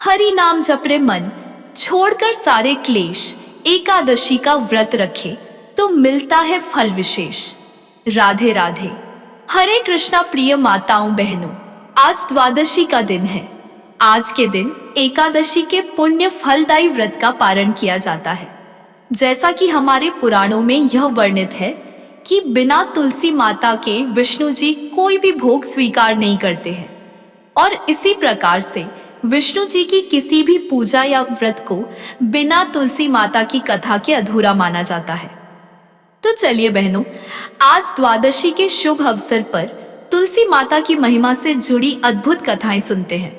हरि नाम जप रे मन, छोड़कर सारे क्लेश, एकादशी का व्रत रखे तो मिलता है फल विशेष। राधे राधे। हरे कृष्णा प्रिय माताओं बहनों, आज द्वादशी का दिन है। आज के दिन एकादशी के पुण्य फलदायी व्रत का पारण किया जाता है। जैसा कि हमारे पुराणों में यह वर्णित है कि बिना तुलसी माता के विष्णु जी कोई भी भोग स्वीकार नहीं करते हैं, और इसी प्रकार से विष्णु जी की किसी भी पूजा या व्रत को बिना तुलसी माता की कथा के अधूरा माना जाता है। तो चलिए बहनों, आज द्वादशी के शुभ अवसर पर तुलसी माता की महिमा से जुड़ी अद्भुत कथाएं सुनते हैं।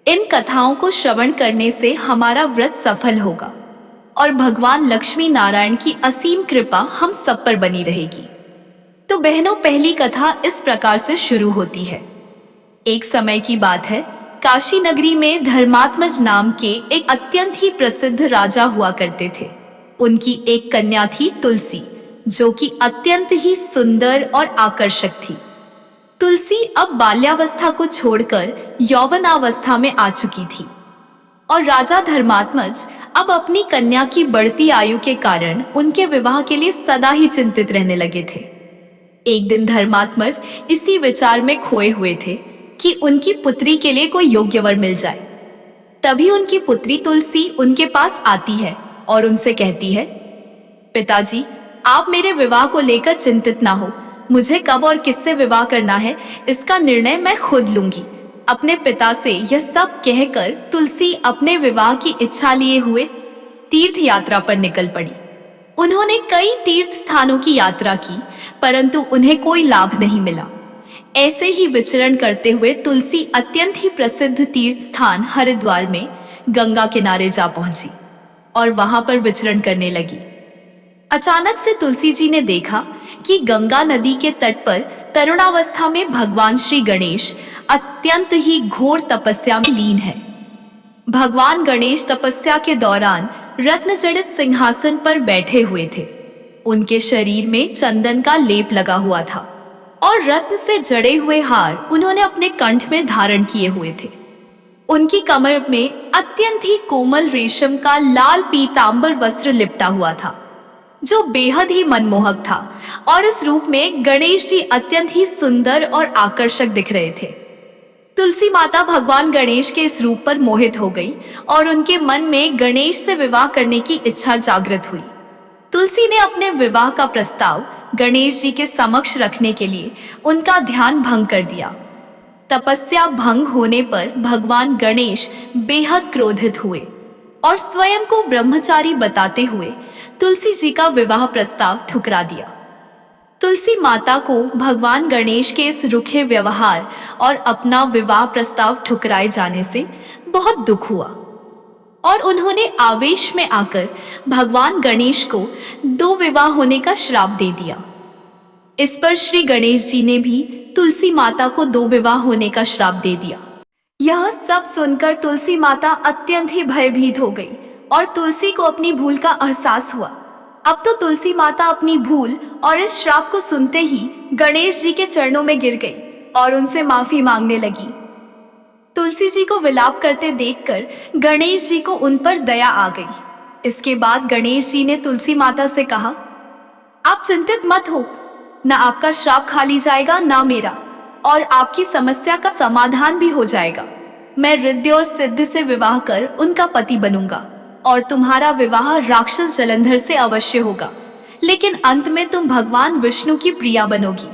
इन कथाओं को श्रवण करने से हमारा व्रत सफल होगा और भगवान लक्ष्मी नारायण की असीम कृपा हम सब पर बनी रहेगी। तो बहनों, पहली कथा इस प्रकार से शुरू होती है। एक समय की बात है, काशी नगरी में धर्मात्मज नाम के एक अत्यंत ही प्रसिद्ध राजा हुआ करते थे। उनकी एक कन्या थी तुलसी, जो कि अत्यंत ही सुंदर और आकर्षक थी। तुलसी अब बाल्यावस्था को छोड़कर यौवनावस्था में आ चुकी थी और राजा धर्मात्मज अब अपनी कन्या की बढ़ती आयु के कारण उनके विवाह के लिए सदा ही चिंतित रहने लगे थे। एक दिन धर्मात्मज इसी विचार में खोए हुए थे कि उनकी पुत्री के लिए कोई योग्य वर मिल जाए। तभी उनकी पुत्री तुलसी उनके पास आती है और उनसे कहती है, पिताजी, आप मेरे विवाह को लेकर चिंतित ना हो। मुझे कब और किससे विवाह करना है, इसका निर्णय मैं खुद लूंगी। अपने पिता से यह सब कहकर तुलसी अपने विवाह की इच्छा लिए हुए तीर्थ यात्रा पर निकल पड़ी। उन्होंने कई तीर्थ स्थानों की यात्रा की, परंतु उन्हें कोई लाभ नहीं मिला। ऐसे ही विचरण करते हुए तुलसी अत्यंत ही प्रसिद्ध तीर्थ स्थान हरिद्वार में गंगा किनारे जा पहुंची और वहां पर विचरण करने लगी। अचानक से तुलसी जी ने देखा कि गंगा नदी के तट पर तरुणावस्था में भगवान श्री गणेश अत्यंत ही घोर तपस्या में लीन है। भगवान गणेश तपस्या के दौरान रत्न जड़ित सिंहासन पर बैठे हुए थे। उनके शरीर में चंदन का लेप लगा हुआ था और रत्न से जड़े हुए हार उन्होंने अपने कंठ में धारण किए हुए थे। उनकी कमर में अत्यंत ही कोमल रेशम का लाल पीतांबर वस्त्र लिपटा हुआ था, जो बेहद ही मनमोहक था, और इस रूप में गणेश जी अत्यंत ही सुंदर और आकर्षक दिख रहे थे। तुलसी माता भगवान गणेश के इस रूप पर मोहित हो गई और उनके मन में गणेश से विवाह करने की इच्छा जागृत हुई। तुलसी ने अपने विवाह का प्रस्ताव गणेश जी के समक्ष रखने के लिए उनका ध्यान भंग कर दिया। तपस्या भंग होने पर भगवान गणेश बेहद क्रोधित हुए और स्वयं को ब्रह्मचारी बताते हुए तुलसी जी का विवाह प्रस्ताव ठुकरा दिया। तुलसी माता को भगवान गणेश के इस रुखे व्यवहार और अपना विवाह प्रस्ताव ठुकराए जाने से बहुत दुख हुआ और उन्होंने आवेश में आकर भगवान गणेश को 2 विवाह होने का श्राप दे दिया। इस पर श्री गणेश जी ने भी तुलसी माता को 2 विवाह होने का श्राप दे दिया। यह सब सुनकर तुलसी माता अत्यंत ही भयभीत हो गई और तुलसी को अपनी भूल का एहसास हुआ। अब तो तुलसी माता अपनी भूल और इस श्राप को सुनते ही गणेश जी के चरणों में गिर गई और उनसे माफी मांगने लगी। तुलसी जी को विलाप करते देखकर गणेश जी को उन पर दया आ गई। इसके बाद गणेश जी ने तुलसी माता से कहा, आप चिंतित मत हो, न आपका श्राप खाली जाएगा न मेरा, और आपकी समस्या का समाधान भी हो जाएगा। मैं रिद्धि और सिद्धि से विवाह कर उनका पति बनूंगा और तुम्हारा विवाह राक्षस जलंधर से अवश्य होगा, लेकिन अंत में तुम भगवान विष्णु की प्रिया बनोगी।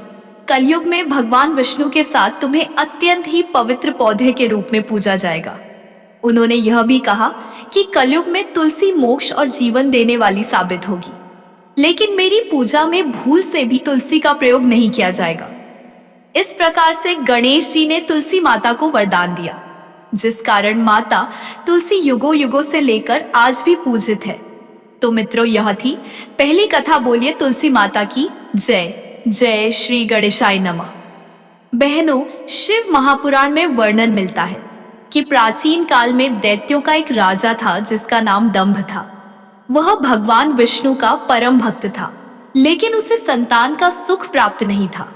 कलयुग में भगवान विष्णु के साथ तुम्हें अत्यंत ही पवित्र पौधे के रूप में पूजा जाएगा। उन्होंने यह भी कहा कि कलयुग में तुलसी मोक्ष और जीवन देने वाली साबित होगी, लेकिन मेरी पूजा में भूल से भी तुलसी का प्रयोग नहीं किया जाएगा। इस प्रकार से गणेश जी ने तुलसी माता को वरदान दिया, जिस कारण माता तुलसी युगों युगों से लेकर आज भी पूजित है। तो मित्रों, यह थी पहली कथा। बोलिए तुलसी माता की जय। जय श्री गणेशाय नमः। बहनों, शिव महापुराण में वर्णन मिलता है कि प्राचीन काल में दैत्यों का एक राजा था जिसका नाम दंभ था। वह भगवान विष्णु का परम भक्त था, लेकिन उसे संतान का सुख प्राप्त नहीं था।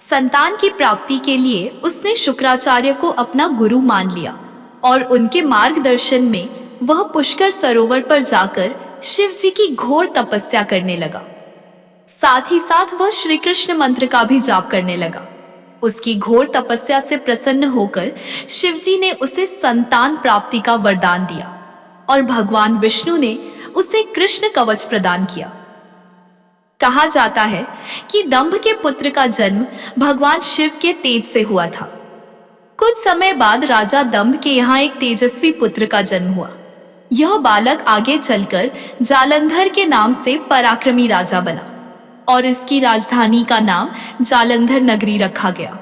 संतान की प्राप्ति के लिए उसने शुक्राचार्य को अपना गुरु मान लिया और उनके मार्गदर्शन में वह पुष्कर सरोवर पर जाकर शिव जी की घोर तपस्या करने लगा। साथ ही साथ वह श्री कृष्ण मंत्र का भी जाप करने लगा। उसकी घोर तपस्या से प्रसन्न होकर शिव जी ने उसे संतान प्राप्ति का वरदान दिया और भगवान विष्णु ने उसे कृष्ण कवच प्रदान किया। कहा जाता है कि दंभ के पुत्र का जन्म भगवान शिव के तेज से हुआ था। कुछ समय बाद राजा दंभ के यहाँ एक तेजस्वी पुत्र का जन्म हुआ। यह बालक आगे चलकर जालंधर के नाम से पराक्रमी राजा बना और इसकी राजधानी का नाम जालंधर नगरी रखा गया।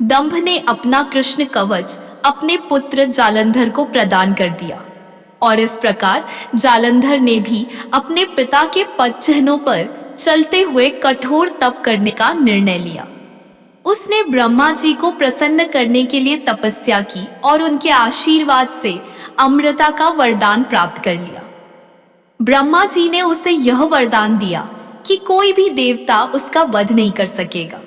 दंभ ने अपना कृष्ण कवच अपने पुत्र जालंधर को प्रदान कर दिया और इस प्रकार जालंधर ने भी अपने पिता के पद चिन्हों पर चलते हुए कठोर तप करने का निर्णय लिया। उसने ब्रह्मा जी को प्रसन्न करने के लिए तपस्या की और उनके आशीर्वाद से अमृता का वरदान प्राप्त कर लिया। ब्रह्मा जी ने उसे यह वरदान दिया कि कोई भी देवता उसका वध नहीं कर सकेगा।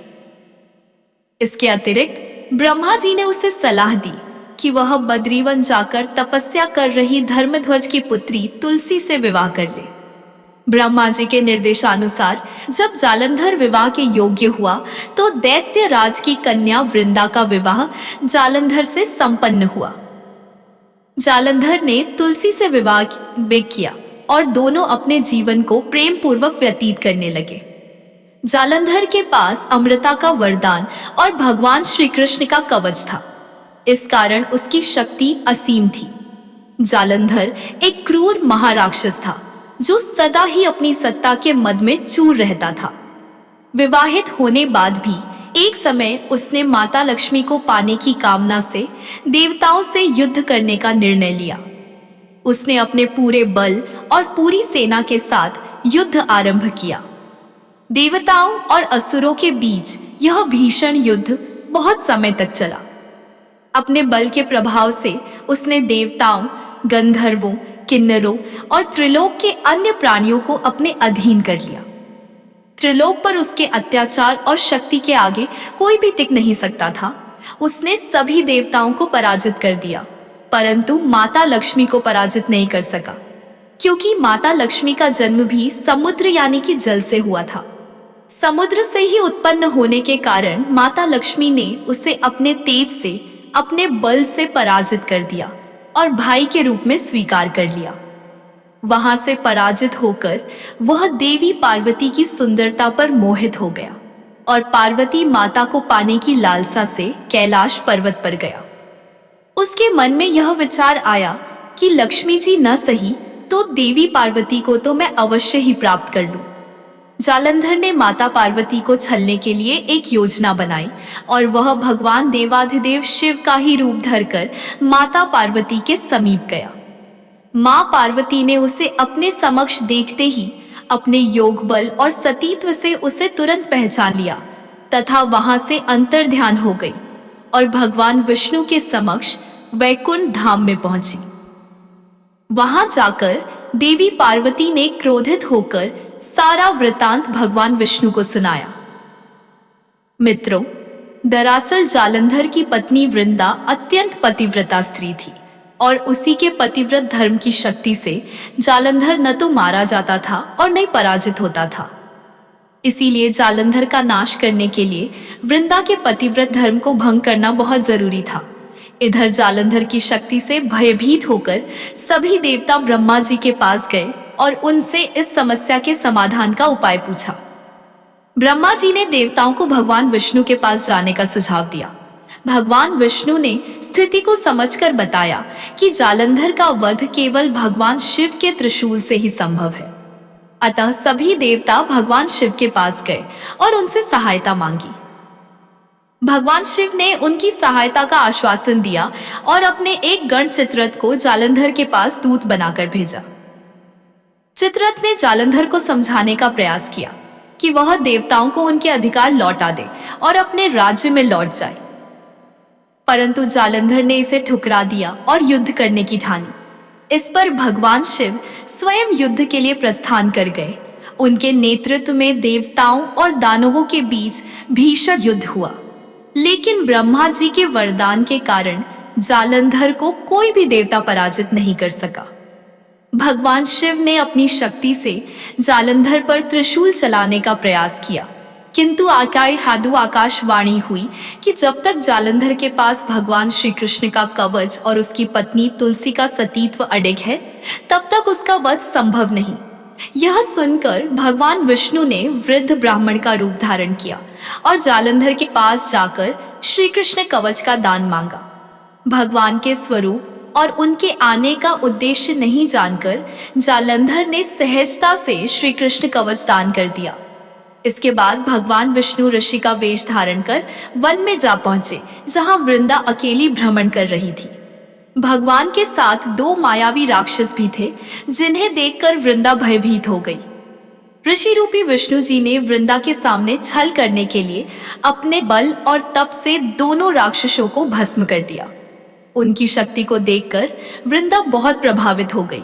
इसके अतिरिक्त ब्रह्मा जी ने उसे सलाह दी कि वह बद्रीवन जाकर तपस्या कर रही धर्मध्वज की पुत्री तुलसी से विवाह कर ले। ब्रह्मा जी के निर्देशानुसार जब जालंधर विवाह के योग्य हुआ तो दैत्य राज की कन्या वृंदा का विवाह जालंधर से संपन्न हुआ। जालंधर ने तुलसी से विवाह किया और दोनों अपने जीवन को प्रेम पूर्वक व्यतीत करने लगे। जालंधर के पास अमृता का वरदान और भगवान श्री कृष्ण का कवच था। इस कारण उसकी शक्ति असीम थी। जालंधर एक क्रूर महाराक्षस था जो सदा ही अपनी सत्ता के मद में चूर रहता था। विवाहित होने बाद भी एक समय उसने माता लक्ष्मी को पाने की कामना से देवताओं से युद्ध करने का निर्णय लिया। उसने अपने पूरे बल और पूरी सेना के साथ युद्ध आरंभ किया। देवताओं और असुरों के बीच यह भीषण युद्ध बहुत समय तक चला। अपने बल के प्रभाव से उसने देवताओं, गंधर्वों, किन्नरों और त्रिलोक के अन्य प्राणियों को अपने अधीन कर लिया। त्रिलोक पर उसके अत्याचार और शक्ति के आगे कोई भी टिक नहीं सकता था। उसने सभी देवताओं को पराजित कर दिया, परंतु माता लक्ष्मी को पराजित नहीं कर सका, क्योंकि माता लक्ष्मी का जन्म भी समुद्र यानी कि जल से हुआ था। समुद्र से ही उत्पन्न होने के कारण माता लक्ष्मी ने उसे अपने तेज से, अपने बल से पराजित कर दिया और भाई के रूप में स्वीकार कर लिया। वहां से पराजित होकर वह देवी पार्वती की सुंदरता पर मोहित हो गया और पार्वती माता को पाने की लालसा से कैलाश पर्वत पर गया। उसके मन में यह विचार आया कि लक्ष्मी जी न सही तो देवी पार्वती को तो मैं अवश्य ही प्राप्त कर लूं। जालंधर ने माता पार्वती को छलने के लिए एक योजना बनाई और वह भगवान देवाधिदेव शिव का ही रूप धरकर माता पार्वती के समीप गया। मां पार्वती ने उसे अपने समक्ष देखते ही अपने योग बल और सतीत्व से उसे तुरंत पहचान लिया तथा वहां से अंतर्ध्यान हो गई और भगवान विष्णु के समक्ष वैकुंठ धाम में पहुंची। वहां जाकर देवी पार्वती ने क्रोधित होकर सारा वृतांत भगवान विष्णु को सुनाया। मित्रों, दरअसल जालंधर की पत्नी वृंदा अत्यंत पतिव्रता स्त्री थी और उसी के पतिव्रत धर्म की शक्ति से जालंधर न तो मारा जाता था और न पराजित होता था। इसीलिए जालंधर का नाश करने के लिए वृंदा के पतिव्रत धर्म को भंग करना बहुत जरूरी था। इधर जालंधर की शक्ति से भयभीत होकर सभी देवता ब्रह्मा जी के पास गए और उनसे इस समस्या के समाधान का उपाय पूछा। ब्रह्मा जी ने देवताओं को भगवान विष्णु के पास जाने का सुझाव दिया। भगवान विष्णु ने स्थिति को समझकर बताया कि जालंधर का वध केवल भगवान शिव के त्रिशूल से ही संभव है। अतः सभी देवता भगवान शिव के पास गए और उनसे सहायता मांगी। भगवान शिव ने उनकी सहायता का आश्वासन दिया और अपने एक गण चित्ररथ को जालंधर के पास दूत बनाकर भेजा। चित्ररथ ने जालंधर को समझाने का प्रयास किया कि वह देवताओं को उनके अधिकार लौटा दे और अपने राज्य में लौट जाए, परंतु जालंधर ने इसे ठुकरा दिया और युद्ध करने की ठानी। इस पर भगवान शिव स्वयं युद्ध के लिए प्रस्थान कर गए। उनके नेतृत्व में देवताओं और दानवों के बीच भीषण युद्ध हुआ, लेकिन ब्रह्मा जी के वरदान के कारण जालंधर को कोई भी देवता पराजित नहीं कर सका। भगवान शिव ने अपनी शक्ति से जालंधर पर त्रिशूल चलाने का प्रयास किया, किंतु आकाशवाणी हुई कि जब तक जालंधर के पास भगवान श्री कृष्ण का कवच और उसकी पत्नी तुलसी का सतीत्व अडिग है, तब तक उसका वध संभव नहीं। यह सुनकर भगवान विष्णु ने वृद्ध ब्राह्मण का रूप धारण किया और जालंधर के पास जाकर श्री कृष्ण कवच का दान मांगा। भगवान के स्वरूप और उनके आने का उद्देश्य नहीं जानकर जालंधर ने सहजता से श्री कृष्ण कवच दान कर दिया। इसके बाद भगवान विष्णु ऋषि का वेश धारण कर वन में जा पहुंचे, जहां वृंदा अकेली भ्रमण कर रही थी। भगवान के साथ 2 मायावी राक्षस भी थे, जिन्हें देखकर वृंदा भयभीत हो गई। ऋषि रूपी विष्णु जी ने वृंदा के सामने छल करने के लिए अपने बल और तप से दोनों राक्षसों को भस्म कर दिया। उनकी शक्ति को देखकर वृंदा बहुत प्रभावित हो गई।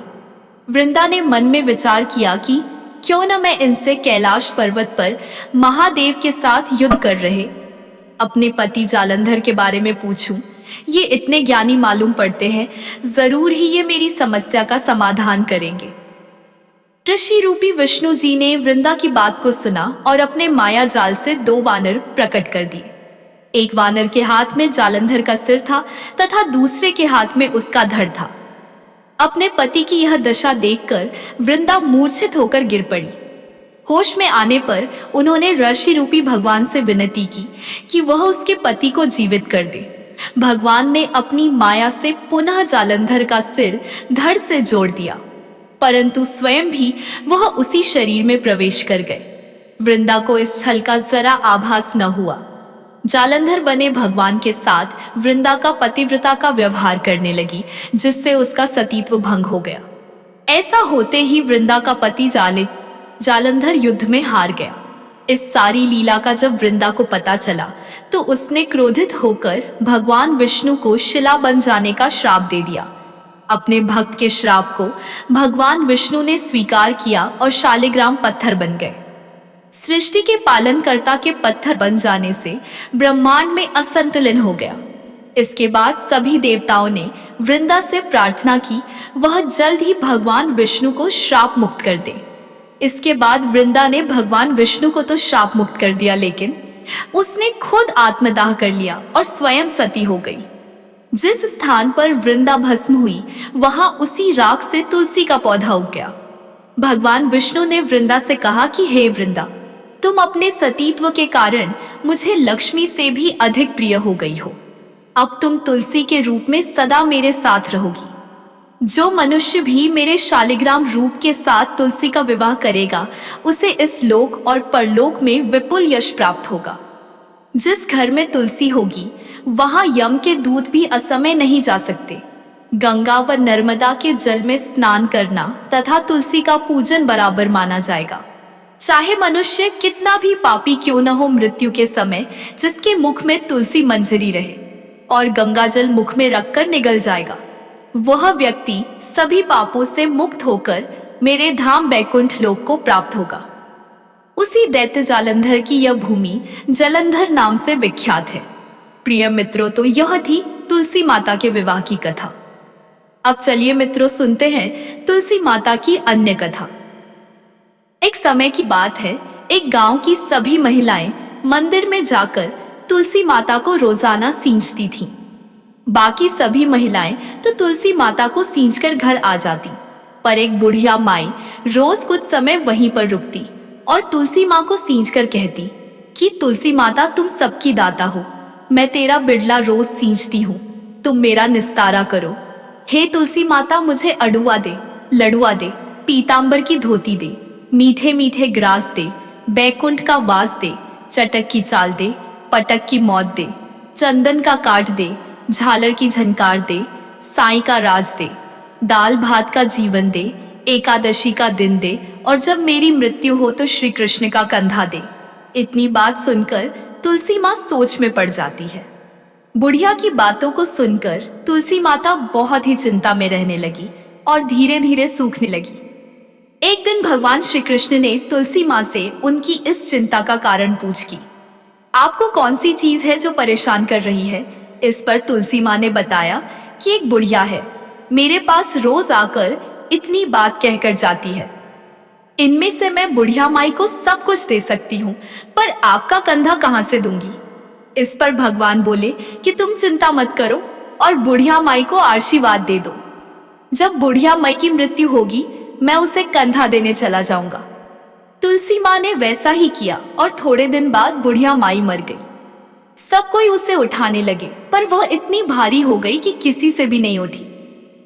वृंदा ने मन में विचार किया कि क्यों न मैं इनसे कैलाश पर्वत पर महादेव के साथ युद्ध कर रहे अपने पति जालंधर के बारे में पूछूं। ये इतने ज्ञानी मालूम पड़ते हैं, जरूर ही ये मेरी समस्या का समाधान करेंगे। ऋषि रूपी विष्णु जी ने वृंदा की बात को सुना और अपने माया जाल से 2 वानर प्रकट कर दिए। एक वानर के हाथ में जालंधर का सिर था तथा दूसरे के हाथ में उसका धड़ था। अपने पति की यह दशा देखकर वृंदा मूर्छित होकर गिर पड़ी। होश में आने पर उन्होंने ऋषि रूपी भगवान से विनती की कि वह उसके पति को जीवित कर दे। भगवान ने अपनी माया से पुनः जालंधर का सिर धड़ से जोड़ दिया, परंतु स्वयं भी वह उसी शरीर में प्रवेश कर गए। वृंदा को इस छल का जरा आभास न हुआ। जालंधर बने भगवान के साथ वृंदा का पतिव्रता का व्यवहार करने लगी, जिससे उसका सतीत्व भंग हो गया। ऐसा होते ही वृंदा का पति जालंधर युद्ध में हार गया। इस सारी लीला का जब वृंदा को पता चला तो उसने क्रोधित होकर भगवान विष्णु को शिला बन जाने का श्राप दे दिया। अपने भक्त के श्राप को भगवान विष्णु ने स्वीकार किया और शालिग्राम पत्थर बन गए। सृष्टि के पालनकर्ता के पत्थर बन जाने से ब्रह्मांड में असंतुलन हो गया। इसके बाद सभी देवताओं ने वृंदा से प्रार्थना की वह जल्द ही भगवान विष्णु को श्राप मुक्त कर दे। इसके बाद वृंदा ने भगवान विष्णु को तो श्राप मुक्त कर दिया, लेकिन उसने खुद आत्मदाह कर लिया और स्वयं सती हो गई। जिस स्थान पर वृंदा भस्म हुई वहां उसी राख से तुलसी का पौधा उग गया। भगवान विष्णु ने वृंदा से कहा कि हे वृंदा, तुम अपने सतीत्व के कारण मुझे लक्ष्मी से भी अधिक प्रिय हो गई हो। अब तुम तुलसी के रूप में सदा मेरे साथ रहोगी। जो मनुष्य भी मेरे शालिग्राम रूप के साथ तुलसी का विवाह करेगा उसे इस लोक और परलोक में विपुल यश प्राप्त होगा। जिस घर में तुलसी होगी वहां यम के दूत भी असमय नहीं जा सकते। गंगा व नर्मदा के जल में स्नान करना तथा तुलसी का पूजन बराबर माना जाएगा। चाहे मनुष्य कितना भी पापी क्यों न हो, मृत्यु के समय जिसके मुख में तुलसी मंजरी रहे और गंगा जल मुख में रखकर निगल जाएगा, वह व्यक्ति सभी पापों से मुक्त होकर मेरे धाम बैकुंठ लोक को प्राप्त होगा। उसी दैत्य जालंधर की यह भूमि जलंधर नाम से विख्यात है। प्रिय मित्रों, तो यह थी तुलसी माता के विवाह की कथा। अब चलिए मित्रों सुनते हैं तुलसी माता की अन्य कथा। एक समय की बात है, एक गांव की सभी महिलाएं मंदिर में जाकर तुलसी माता को रोजाना सींचती थीं। बाकी सभी महिलाएं तो तुलसी माता को सींचकर घर आ जाती, पर एक बुढ़िया माई रोज कुछ समय वहीं पर रुकती और तुलसी माँ को सींचकर कहती कि तुलसी माता, तुम सबकी दाता हो, मैं तेरा बिड़ला रोज सींचती हूँ, तुम मेरा निस्तारा करो। हे तुलसी माता, मुझे अड़ुआ दे, लड़ुआ दे, पीतांबर की धोती दे, मीठे मीठे ग्रास दे, बैकुंठ का वास दे, चटक की चाल दे, पटक की मौत दे, चंदन का काट दे, झालर की झनकार दे, साईं का राज दे, दाल भात का जीवन दे, एकादशी का दिन दे, और जब मेरी मृत्यु हो तो श्री कृष्ण का कंधा दे। इतनी बात सुनकर तुलसी माँ सोच में पड़ जाती है। बुढ़िया की बातों को सुनकर तुलसी माता बहुत ही चिंता में रहने लगी और धीरे धीरे सूखने लगी। एक दिन भगवान श्री कृष्ण ने तुलसी माँ से उनकी इस चिंता का कारण पूछ की। आपको कौन सी चीज है जो परेशान कर रही है? इस पर तुलसी माँ ने बताया कि एक बुढ़िया है, मेरे पास रोज आकर इतनी बात कहकर जाती है। इनमें से मैं बुढ़िया माई को सब कुछ दे सकती हूँ, पर आपका कंधा कहाँ से दूंगी। इस पर भगवान बोले कि तुम चिंता मत करो और बुढ़िया माई को आशीर्वाद दे दो। जब बुढ़िया माई की मृत्यु होगी मैं उसे कंधा देने चला जाऊंगा। तुलसी माँ ने वैसा ही किया और थोड़े दिन बाद बुढ़िया माई मर गई। सब कोई उसे उठाने लगे, पर वह इतनी भारी हो गई कि किसी से भी नहीं उठी।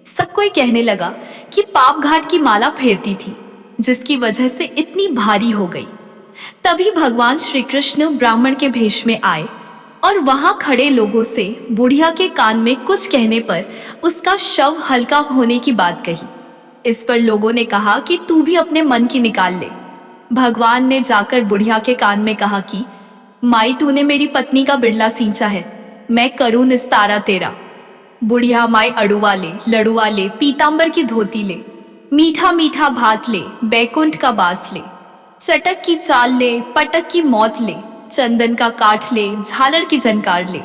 सब कोई कहने लगा कि पाप घाट की माला फेरती थी, जिसकी वजह से इतनी भारी हो गई। तभी भगवान श्री कृष्ण ब्राह्मण के भेष में आए और वहां खड़े लोगों से बुढ़िया के कान में कुछ कहने पर उसका शव हल्का होने की बात कही। इस पर लोगों ने कहा कि तू भी अपने मन की निकाल ले। भगवान ने जाकर बुढ़िया के कान में कहा कि माई, तूने मेरी पत्नी का बिड़ला सींचा है, मैं करूं निस्तारा तेरा। बुढ़िया माई अड़ुआ ले, लड़ुआ ले, पीतांबर की धोती ले, मीठा मीठा भात ले, बैकुंठ का बास ले, चटक की चाल ले, पटक की मौत ले, चंदन का काठ ले, झालर की झनकार ले,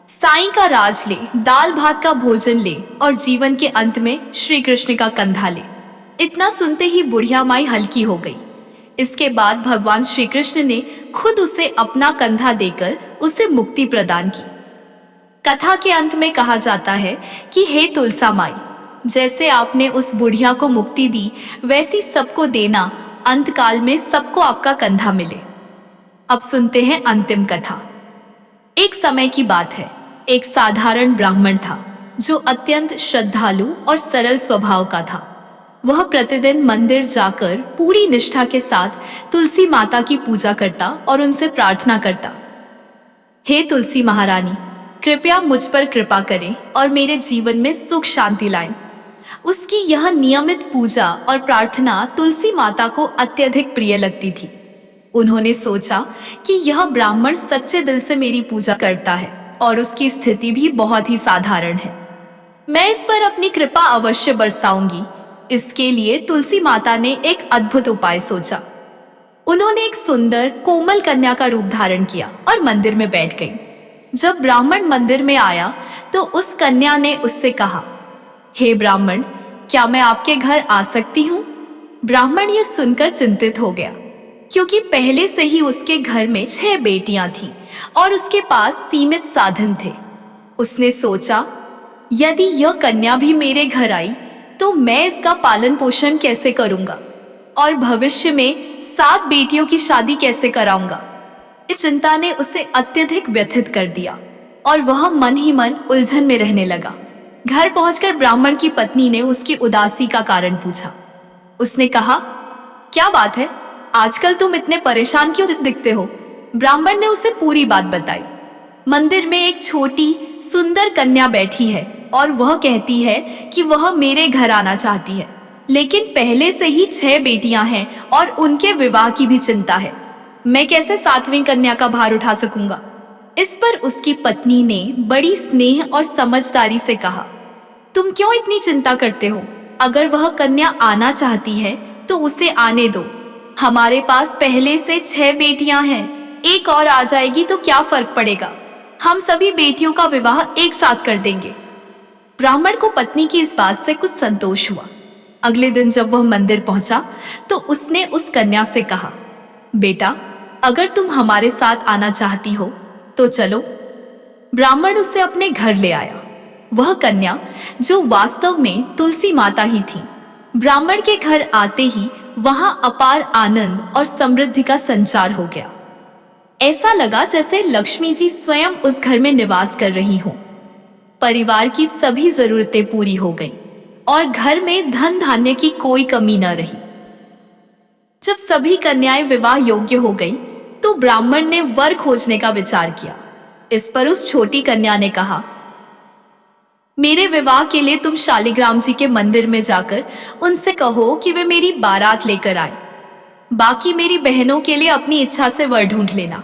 साईं का राज ले, दाल भात का भोजन ले और जीवन के अंत में श्री कृष्ण का कंधा ले। इतना सुनते ही बुढ़िया माई हल्की हो गई। इसके बाद भगवान श्री कृष्ण ने खुद उसे अपना कंधा देकर उसे मुक्ति प्रदान की। कथा के अंत में कहा जाता है कि हे तुलसा माई, जैसे आपने उस बुढ़िया को मुक्ति दी, वैसी सबको देना, अंत काल में सबको आपका कंधा मिले। अब सुनते हैं अंतिम कथा। एक समय की बात है, एक साधारण ब्राह्मण था जो अत्यंत श्रद्धालु और सरल स्वभाव का था। वह प्रतिदिन मंदिर जाकर पूरी निष्ठा के साथ तुलसी माता की पूजा करता और उनसे प्रार्थना करता, हे तुलसी महारानी, कृपया मुझ पर कृपा करें और मेरे जीवन में सुख शांति लाएं। उसकी यह नियमित पूजा और प्रार्थना तुलसी माता को अत्यधिक प्रिय लगती थी। उन्होंने सोचा कि यह ब्राह्मण सच्चे दिल से मेरी पूजा करता है और उसकी स्थिति भी बहुत ही साधारण है, मैं इस पर अपनी कृपा अवश्य बरसाऊंगी। इसके लिए तुलसी माता ने एक अद्भुत उपाय सोचा। उन्होंने एक सुंदर कोमल कन्या का रूप धारण किया और मंदिर में बैठ गई। जब ब्राह्मण मंदिर में आया तो उस कन्या ने उससे कहा, हे ब्राह्मण, क्या मैं आपके घर आ सकती हूँ? ब्राह्मण यह सुनकर चिंतित हो गया, क्योंकि पहले से ही उसके घर में 6 बेटियां थीं और उसके पास सीमित साधन थे। उसने सोचा, यदि यह कन्या भी मेरे घर आई तो मैं इसका पालन पोषण कैसे करूंगा और भविष्य में 7 बेटियों की शादी कैसे कराऊंगा। इस चिंता ने उसे अत्यधिक व्यथित कर दिया और वह मन ही मन उलझन में रहने लगा। घर पहुंचकर ब्राह्मण की पत्नी ने उसकी उदासी का कारण पूछा। उसने कहा, क्या बात है, आजकल तुम इतने परेशान क्यों दिखते हो? ब्राह्मण ने उसे पूरी बात बताई। मंदिर में एक छोटी सुंदर कन्या बैठी है और वह कहती है कि वह मेरे घर आना चाहती है, लेकिन पहले से ही 6 बेटियां हैं और उनके विवाह की भी चिंता है। मैं कैसे 7वीं कन्या का भार उठा सकूंगा? इस पर उसकी पत्नी ने बड़ी स्नेह और समझदारी से कहा, तुम क्यों इतनी चिंता करते हो? अगर वह कन्या आना चाहती है तो उसे आने दो। हमारे पास पहले से 6 बेटियां हैं, एक और आ जाएगी तो क्या फर्क पड़ेगा? हम सभी बेटियों का विवाह एक साथ कर देंगे। ब्राह्मण को पत्नी की इस बात से कुछ संतोष हुआ। अगले दिन जब वह मंदिर पहुंचा तो उसने उस कन्या से कहा, बेटा, अगर तुम हमारे साथ आना चाहती हो तो चलो। ब्राह्मण उसे अपने घर ले आया। वह कन्या, जो वास्तव में तुलसी माता ही थी, ब्राह्मण के घर आते ही वहां अपार आनंद और समृद्धि का संचार हो गया। ऐसा लगा जैसे लक्ष्मी जी स्वयं उस घर में निवास कर रही हों। परिवार की सभी जरूरतें पूरी हो गईं और घर में धन धान्य की कोई कमी न रही। जब सभी कन्याएं विवाह योग्य हो गईं, तो ब्राह्मण ने वर खोजने का विचार किया। इस पर उस छोटी कन्या ने कहा, मेरे विवाह के लिए तुम शालिग्राम जी के मंदिर में जाकर उनसे कहो कि वे मेरी बारात लेकर आए। बाकी मेरी बहनों के लिए अपनी इच्छा से वर ढूंढ लेना।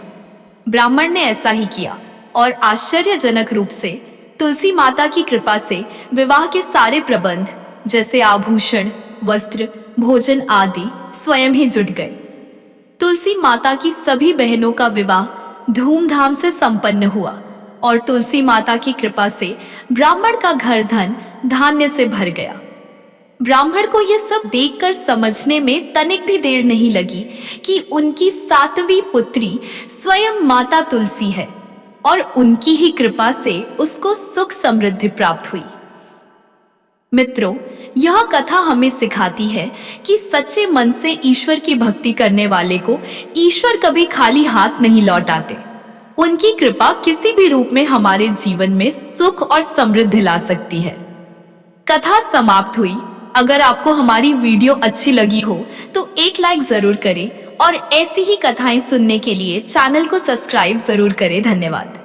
ब्राह्मण ने ऐसा ही किया और आश्चर्यजनक रूप से तुलसी माता की कृपा से विवाह के सारे प्रबंध, जैसे आभूषण, वस्त्र, भोजन आदि, स्वयं ही जुट गए। तुलसी माता की सभी बहनों का विवाह धूमधाम से संपन्न हुआ और तुलसी माता की कृपा से ब्राह्मण का घर धन धान्य से भर गया। ब्राह्मण को यह सब देखकर समझने में तनिक भी देर नहीं लगी कि उनकी 7वीं पुत्री स्वयं माता तुलसी है और उनकी ही कृपा से उसको सुख समृद्धि प्राप्त हुई। मित्रों, यह कथा हमें सिखाती है कि सच्चे मन से ईश्वर की भक्ति करने वाले को ईश्वर कभी खाली हाथ नहीं लौटाते। उनकी कृपा किसी भी रूप में हमारे जीवन में सुख और समृद्धि ला सकती है। कथा समाप्त हुई। अगर आपको हमारी वीडियो अच्छी लगी हो तो एक लाइक जरूर करें और ऐसी ही कथाएं सुनने के लिए चैनल को सब्सक्राइब जरूर करें। धन्यवाद।